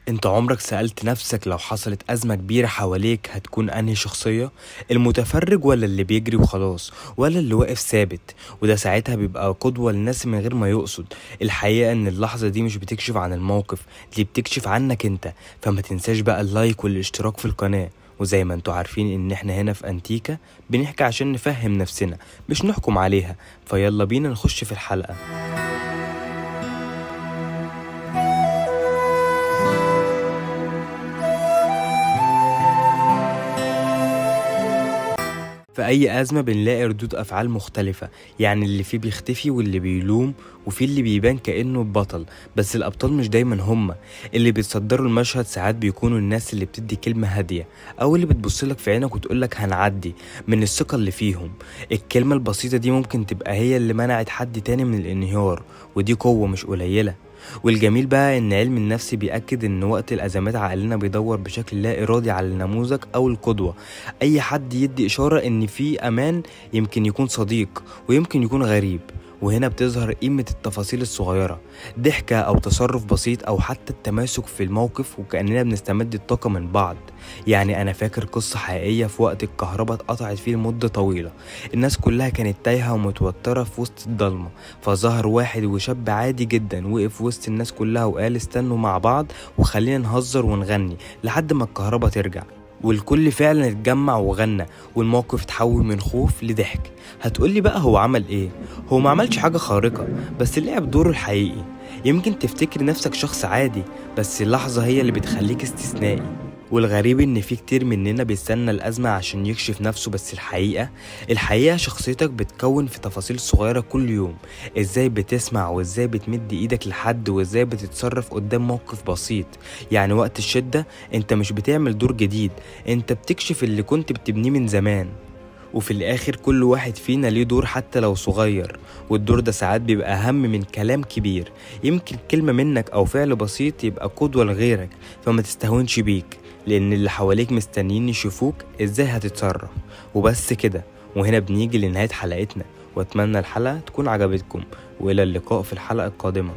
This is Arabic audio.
انت عمرك سألت نفسك لو حصلت أزمة كبيرة حواليك هتكون أنهي شخصية؟ المتفرج ولا اللي بيجري وخلاص ولا اللي واقف ثابت؟ وده ساعتها بيبقى قدوة للناس من غير ما يقصد. الحقيقة ان اللحظة دي مش بتكشف عن الموقف، دي بتكشف عنك انت. فما تنساش بقى اللايك والاشتراك في القناة. وزي ما انتوا عارفين ان احنا هنا في انتيكا بنحكي عشان نفهم نفسنا مش نحكم عليها. فيلا بينا نخش في الحلقة. في أي أزمة بنلاقي ردود أفعال مختلفة، يعني اللي فيه بيختفي واللي بيلوم وفي اللي بيبان كأنه البطل. بس الأبطال مش دايما هما اللي بيتصدروا المشهد، ساعات بيكونوا الناس اللي بتدي كلمة هادية أو اللي بتبصلك في عينك وتقولك هنعدي من الثقة اللي فيهم. الكلمة البسيطة دي ممكن تبقى هي اللي منعت حد تاني من الانهيار، ودي قوة مش قليلة. والجميل بقى ان علم النفس بيأكد ان وقت الازمات عقلنا بيدور بشكل لا ارادي على النموذج او القدوة. اي حد يدي اشارة ان في امان، يمكن يكون صديق ويمكن يكون غريب. وهنا بتظهر قيمة التفاصيل الصغيرة، ضحكة أو تصرف بسيط أو حتى التماسك في الموقف وكأننا بنستمد الطاقة من بعض. يعني أنا فاكر قصة حقيقية في وقت الكهرباء اتقطعت فيه لمدة طويلة، الناس كلها كانت تايهة ومتوترة في وسط الضلمة. فظهر واحد وشاب عادي جدا وقف وسط الناس كلها وقال استنوا مع بعض وخلينا نهزر ونغني لحد ما الكهرباء ترجع. والكل فعلا اتجمع وغنى، والموقف اتحول من خوف لضحك. هتقولي بقى هو عمل ايه؟ هو ما عملش حاجة خارقة، بس لعب دوره الحقيقي. يمكن تفتكر نفسك شخص عادي، بس اللحظة هي اللي بتخليك استثنائي. والغريب ان في كتير مننا بيستنى الازمة عشان يكشف نفسه، بس الحقيقة شخصيتك بتكون في تفاصيل صغيرة كل يوم. ازاي بتسمع، وازاي بتمد ايدك لحد، وازاي بتتصرف قدام موقف بسيط. يعني وقت الشدة انت مش بتعمل دور جديد، انت بتكشف اللي كنت بتبنيه من زمان. وفي الاخر كل واحد فينا ليه دور حتى لو صغير، والدور ده ساعات بيبقى اهم من كلام كبير. يمكن كلمة منك او فعل بسيط يبقى قدوة لغيرك. فما تستهونش بيك، لان اللي حواليك مستنيين يشوفوك ازاي هتتصرف. وبس كده، وهنا بنيجي لنهاية حلقتنا، واتمنى الحلقة تكون عجبتكم، والى اللقاء في الحلقة القادمة.